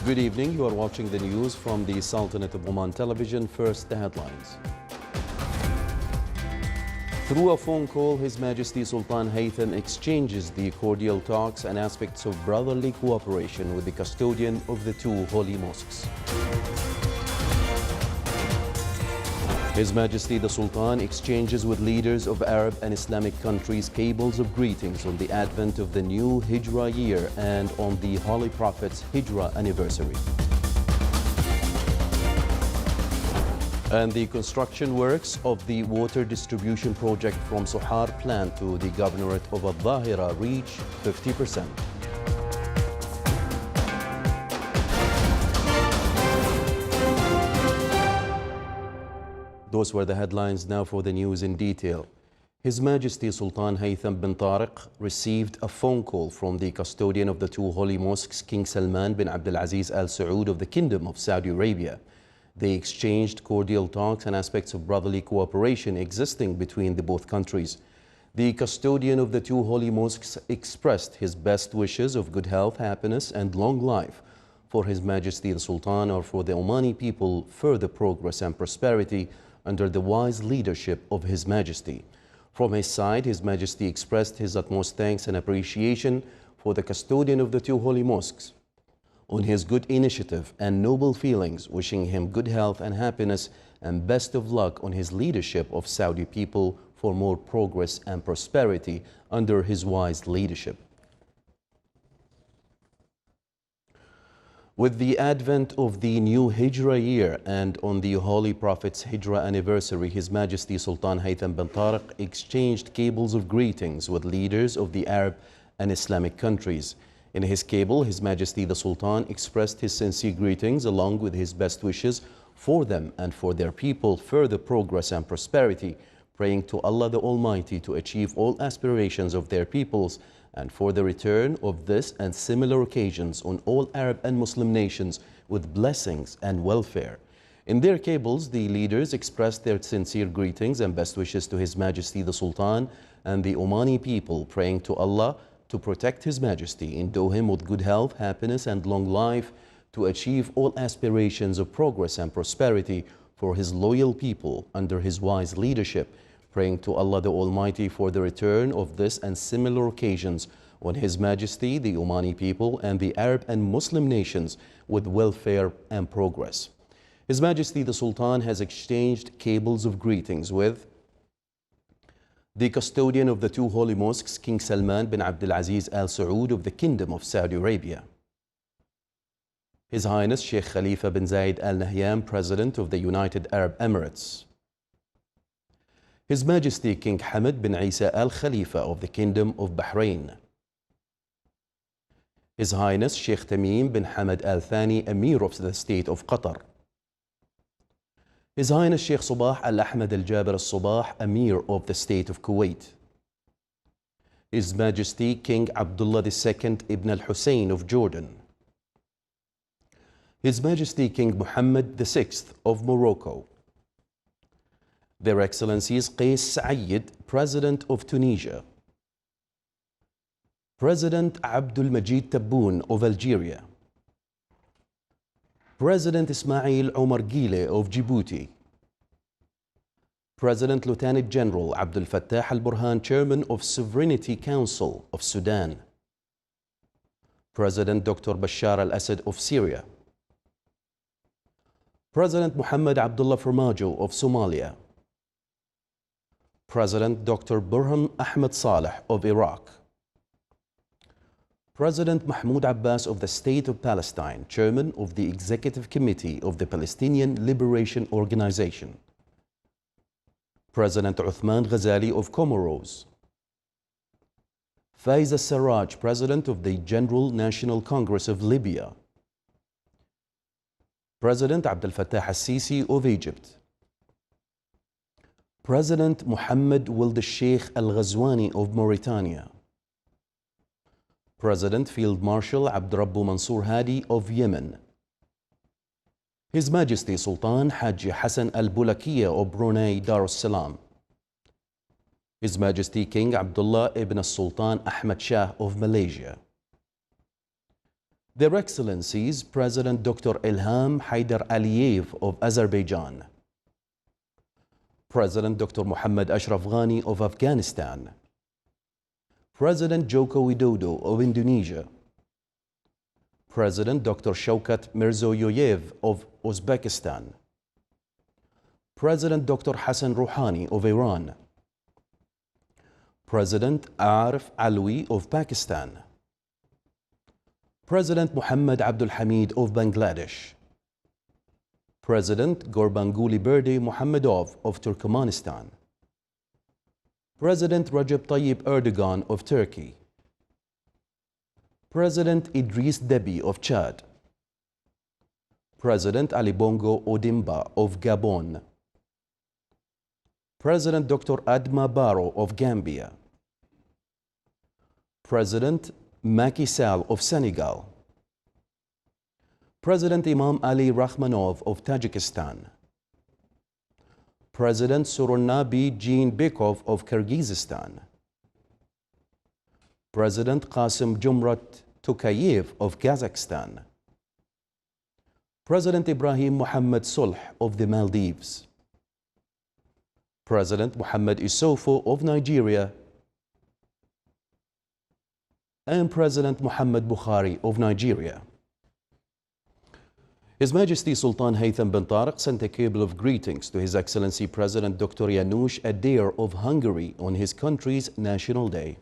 Good evening. You are watching the news from the Sultanate of Oman Television. First, the headlines. Through a phone call, His Majesty Sultan Haytham exchanges the cordial talks and aspects of brotherly cooperation with the custodian of the two holy mosques. His Majesty the Sultan exchanges with leaders of Arab and Islamic countries cables of greetings on the advent of the new Hijra year and on the Holy Prophet's Hijra anniversary. And the construction works of the water distribution project from Sohar plant to the Governorate of Al-Dhahira reach 50%. Those were the headlines. Now for the news in detail. His Majesty Sultan Haytham bin Tariq received a phone call from the custodian of the two holy mosques, King Salman bin Abdulaziz Al Saud of the Kingdom of Saudi Arabia. They exchanged cordial talks and aspects of brotherly cooperation existing between the both countries. The custodian of the two holy mosques expressed his best wishes of good health, happiness and long life for His Majesty the Sultan, or for the Omani people, further progress and prosperity under the wise leadership of His Majesty. From his side, His Majesty expressed his utmost thanks and appreciation for the custodian of the two holy mosques on his good initiative and noble feelings, wishing him good health and happiness and best of luck on his leadership of Saudi people for more progress and prosperity under his wise leadership. With the advent of the new Hijra year and on the Holy Prophet's Hijra anniversary, His Majesty Sultan Haytham bin Tariq exchanged cables of greetings with leaders of the Arab and Islamic countries. In his cable, His Majesty the Sultan expressed his sincere greetings along with his best wishes for them and for their people, further progress and prosperity, praying to Allah the Almighty to achieve all aspirations of their peoples and for the return of this and similar occasions on all Arab and Muslim nations with blessings and welfare. In their cables, the leaders expressed their sincere greetings and best wishes to His Majesty the Sultan and the Omani people, praying to Allah to protect His Majesty, endow him with good health, happiness and long life, to achieve all aspirations of progress and prosperity for his loyal people under his wise leadership, praying to Allah the Almighty for the return of this and similar occasions on His Majesty, the Omani people and the Arab and Muslim nations with welfare and progress. His Majesty the Sultan has exchanged cables of greetings with the custodian of the two holy mosques, King Salman bin Abdulaziz Al Saud of the Kingdom of Saudi Arabia. His Highness Sheikh Khalifa bin Zayed Al Nahyan, President of the United Arab Emirates. His Majesty King Hamad bin Isa Al Khalifa of the Kingdom of Bahrain. His Highness Sheikh Tamim bin Hamad Al Thani, Emir of the State of Qatar. His Highness Sheikh Sabah Al Ahmad Al Jabir Al Sabah, Emir of the State of Kuwait. His Majesty King Abdullah II Ibn Al Hussein of Jordan. His Majesty King Mohammed VI of Morocco. Their Excellencies Qais Said, President of Tunisia. President Abdul Majid Tebboune of Algeria. President Ismail Omar Guelleh of Djibouti. President Lieutenant General Abdel Fattah al-Burhan, Chairman of Sovereignty Council of Sudan. President Dr. Bashar al-Assad of Syria. President Mohammed Abdullah Farmajo of Somalia. President Dr. Burhan Ahmed Saleh of Iraq. President Mahmoud Abbas of the State of Palestine, Chairman of the Executive Committee of the Palestinian Liberation Organization. President Uthman Ghazali of Comoros. Faiz al-Sarraj, President of the General National Congress of Libya. President Abdel Fattah al-Sisi of Egypt. President Mohammed Wuld al-Sheikh al-Ghazwani of Mauritania. President Field Marshal Abdurrabbu Mansour Hadi of Yemen. His Majesty Sultan Haji Hassan al-Bulakiya of Brunei Darussalam. His Majesty King Abdullah ibn Sultan Ahmad Shah of Malaysia. Their Excellencies President Dr. Ilham Haydar Aliyev of Azerbaijan, President Dr. Mohammad Ashraf Ghani of Afghanistan, President Joko Widodo of Indonesia, President Dr. Shaukat Mirziyoyev of Uzbekistan, President Dr. Hassan Rouhani of Iran, President Arif Alwi of Pakistan, President Muhammad Abdul Hamid of Bangladesh, President Gurbanguly Berde Muhammadov of Turkmenistan, President Recep Tayyip Erdogan of Turkey, President Idris Deby of Chad, President Ali Bongo Ondimba of Gabon, President Dr. Adama Barrow of Gambia, President Macky Sall of Senegal, President Imam Ali Rahmanov of Tajikistan, President Suronabi Jeenbekov of Kyrgyzstan, President Qasim Jomart Tokayev of Kazakhstan, President Ibrahim Mohammed Solh of the Maldives, President Mohammed Issoufou of Nigeria, and President Muhammad Buhari of Nigeria. His Majesty Sultan Haytham bin Tariq sent a cable of greetings to His Excellency President Dr. Janusz Adair of Hungary on his country's National Day.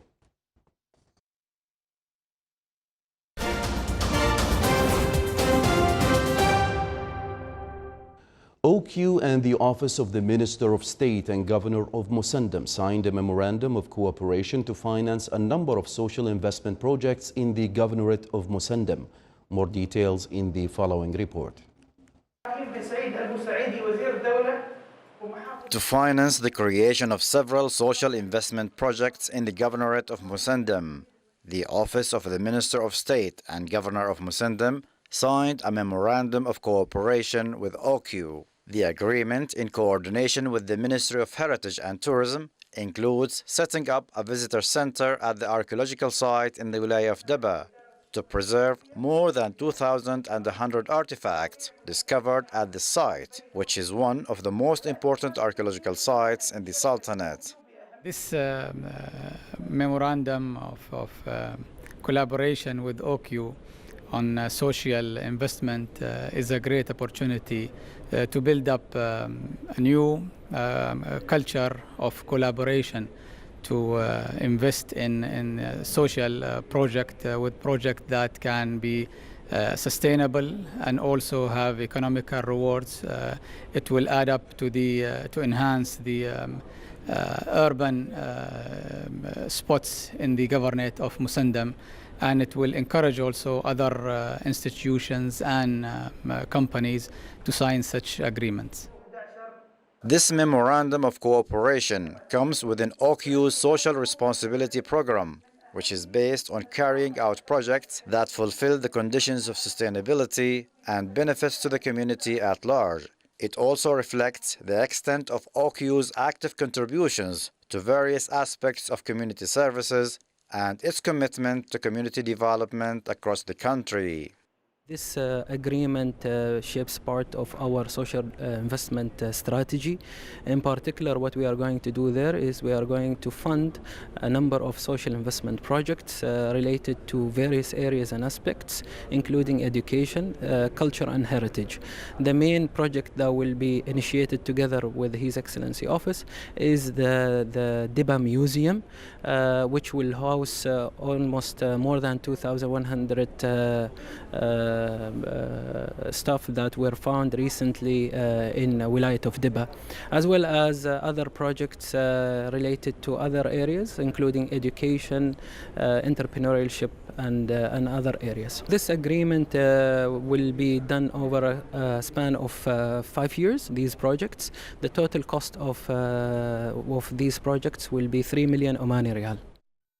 OQ and the Office of the Minister of State and Governor of Musandam signed a memorandum of cooperation to finance a number of social investment projects in the Governorate of Musandam. More details in the following report. To finance the creation of several social investment projects in the Governorate of Musandam, the Office of the Minister of State and Governor of Musandam signed a memorandum of cooperation with OQ. The agreement, in coordination with the Ministry of Heritage and Tourism, includes setting up a visitor center at the archaeological site in the Wilaya of Deba to preserve more than 2,100 artifacts discovered at the site, which is one of the most important archaeological sites in the Sultanate. This memorandum of collaboration with OQ on social investment is a great opportunity to build up a new culture of collaboration to invest in social project with projects that can be sustainable and also have economical rewards. It will add up to to enhance the urban spots in the governorate of Musandam, and it will encourage also other institutions and companies to sign such agreements. This memorandum of cooperation comes within OQ's social responsibility program, which is based on carrying out projects that fulfill the conditions of sustainability and benefits to the community at large. It also reflects the extent of OQ's active contributions to various aspects of community services and its commitment to community development across the country. This agreement shapes part of our social investment strategy. In particular, what we are going to do there is we are going to fund a number of social investment projects related to various areas and aspects, including education, culture and heritage. The main project that will be initiated together with His Excellency Office is the Deba Museum, which will house almost more than 2,100 stuff that were found recently in Wilayat of Deba, as well as other projects related to other areas, including education, entrepreneurship, and other areas. This agreement will be done over a span of 5 years, these projects. The total cost of these projects will be 3 million Omani Riyal.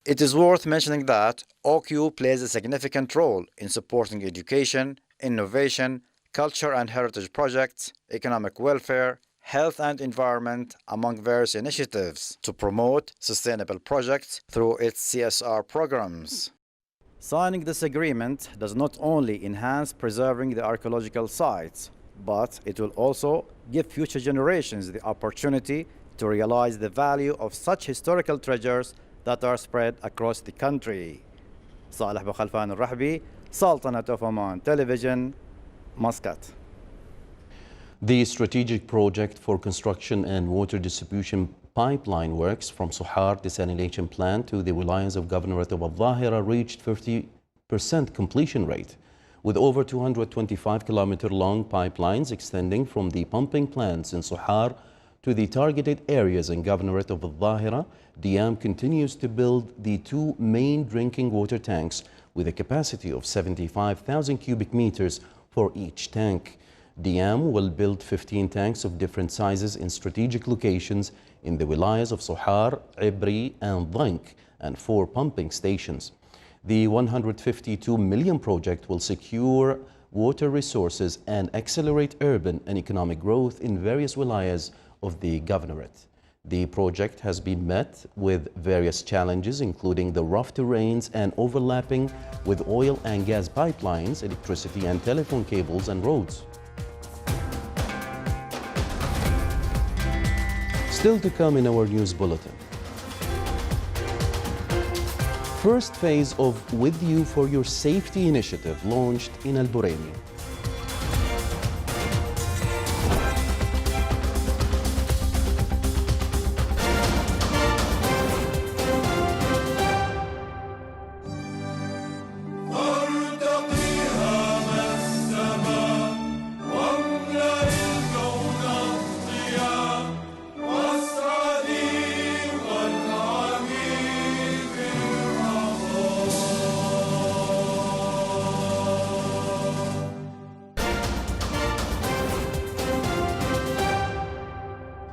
It is worth mentioning that OQ plays a significant role in supporting education, innovation, culture and heritage projects, economic welfare, health and environment, among various initiatives to promote sustainable projects through its CSR programs. Signing this agreement does not only enhance preserving the archaeological sites, but it will also give future generations the opportunity to realize the value of such historical treasures that are spread across the country. Saleh bin Khalfan al-Rahbi, Sultanate of Oman Television, Muscat. The strategic project for construction and water distribution pipeline works from Sohar desalination plant to the wilayas of Governorate of Al-Dhahira reached 50% completion rate, with over 225-kilometer long pipelines extending from the pumping plants in Sohar to the targeted areas in Governorate of Al-Dhahira. Diam continues to build the two main drinking water tanks with a capacity of 75,000 cubic meters for each tank. Diam will build 15 tanks of different sizes in strategic locations in the wilayas of Sohar, Ibri and Dhank, and 4 pumping stations. The 152 million project will secure water resources and accelerate urban and economic growth in various wilayas of the governorate. The project has been met with various challenges, including the rough terrains and overlapping with oil and gas pipelines, electricity and telephone cables and roads. Still to come in our news bulletin. First phase of With You for Your Safety initiative launched in Al Buraimi.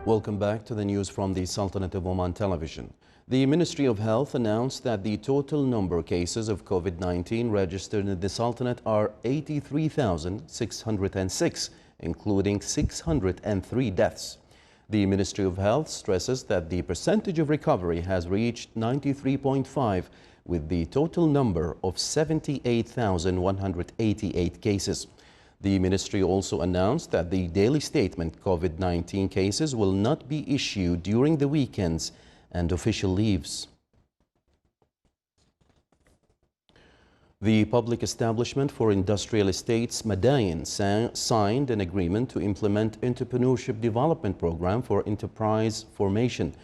Welcome back to the news from the Sultanate of Oman Television. The Ministry of Health announced that the total number of cases of COVID-19 registered in the Sultanate are 83,606, including 603 deaths. The Ministry of Health stresses that the percentage of recovery has reached 93.5%, with the total number of 78,188 cases. The ministry also announced that the daily statement COVID-19 cases will not be issued during the weekends and official leaves. The Public Establishment for Industrial Estates, Madain, signed an agreement to implement Entrepreneurship Development Program for Enterprise Formation.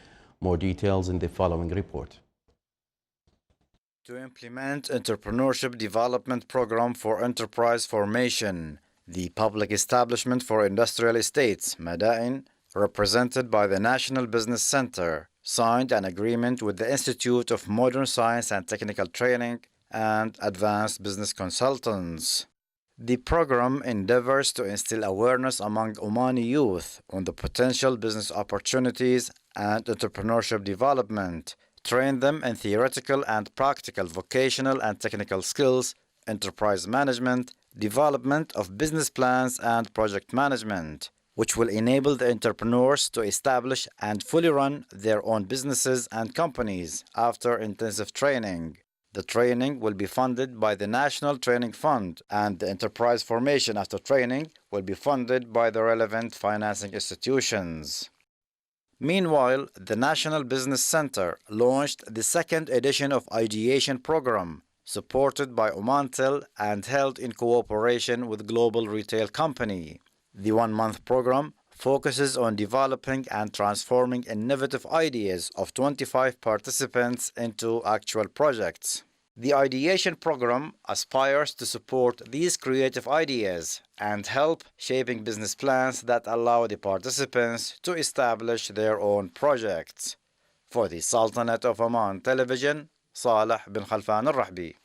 More details in the following report. To implement Entrepreneurship Development Program for Enterprise Formation, the Public Establishment for Industrial Estates, Madain, represented by the National Business Center, signed an agreement with the Institute of Modern Science and Technical Training and Advanced Business Consultants. The program endeavors to instill awareness among Omani youth on the potential business opportunities and entrepreneurship development, train them in theoretical and practical vocational and technical skills, enterprise management, development of business plans and project management, which will enable the entrepreneurs to establish and fully run their own businesses and companies after intensive training. The training will be funded by the National Training Fund, and the enterprise formation after training will be funded by the relevant financing institutions. Meanwhile, the National Business Center launched the second edition of Ideation Program, supported by Omantel and held in cooperation with Global Retail Company. The one-month program focuses on developing and transforming innovative ideas of 25 participants into actual projects. The Ideation Program aspires to support these creative ideas and help shaping business plans that allow the participants to establish their own projects. For the Sultanate of Oman Television, Saleh bin Khalfan al-Rahbi.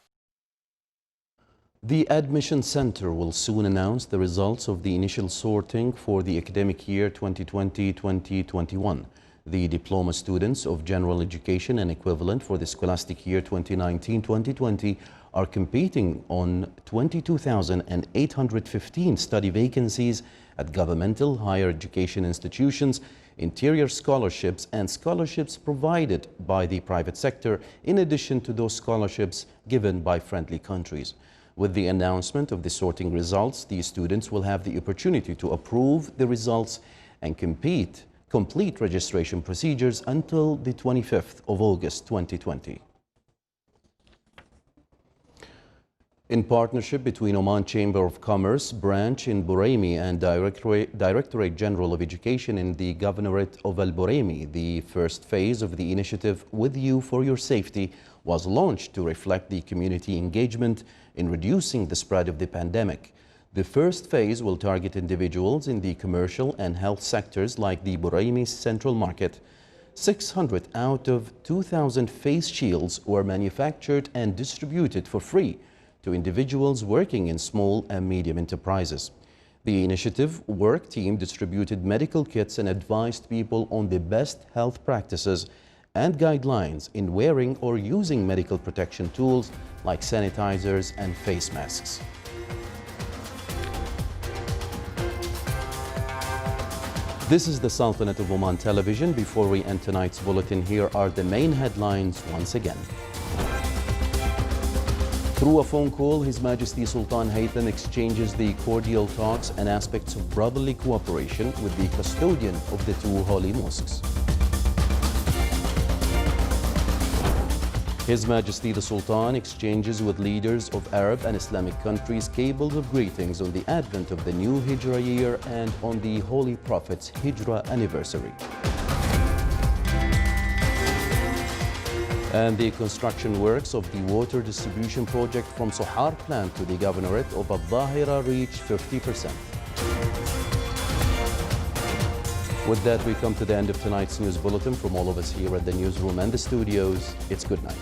The Admission Center will soon announce the results of the initial sorting for the academic year 2020-2021. The diploma students of general education and equivalent for the scholastic year 2019-2020 are competing on 22,815 study vacancies at governmental higher education institutions, interior scholarships, and scholarships provided by the private sector, in addition to those scholarships given by friendly countries. With the announcement of the sorting results, the students will have the opportunity to approve the results and complete registration procedures until the 25th of August 2020. In partnership between Oman Chamber of Commerce branch in Buraimi and Directorate General of Education in the Governorate of Al Buraimi, the first phase of the initiative With You for Your Safety was launched to reflect the community engagement in reducing the spread of the pandemic. The first phase will target individuals in the commercial and health sectors like the Buraimi Central Market. 600 out of 2,000 face shields were manufactured and distributed for free to individuals working in small and medium enterprises. The initiative work team distributed medical kits and advised people on the best health practices and guidelines in wearing or using medical protection tools like sanitizers and face masks. This is the Sultanate of Oman Television. Before we end tonight's bulletin, here are the main headlines once again. Through a phone call, His Majesty Sultan Haytham exchanges the cordial talks and aspects of brotherly cooperation with the custodian of the two holy mosques. His Majesty the Sultan exchanges with leaders of Arab and Islamic countries cables of greetings on the advent of the new Hijra year and on the Holy Prophet's Hijra anniversary. And the construction works of the water distribution project from Sohar plant to the Governorate of Al-Dhahira reach 50%. With that, we come to the end of tonight's news bulletin. From all of us here at the newsroom and the studios, it's good night.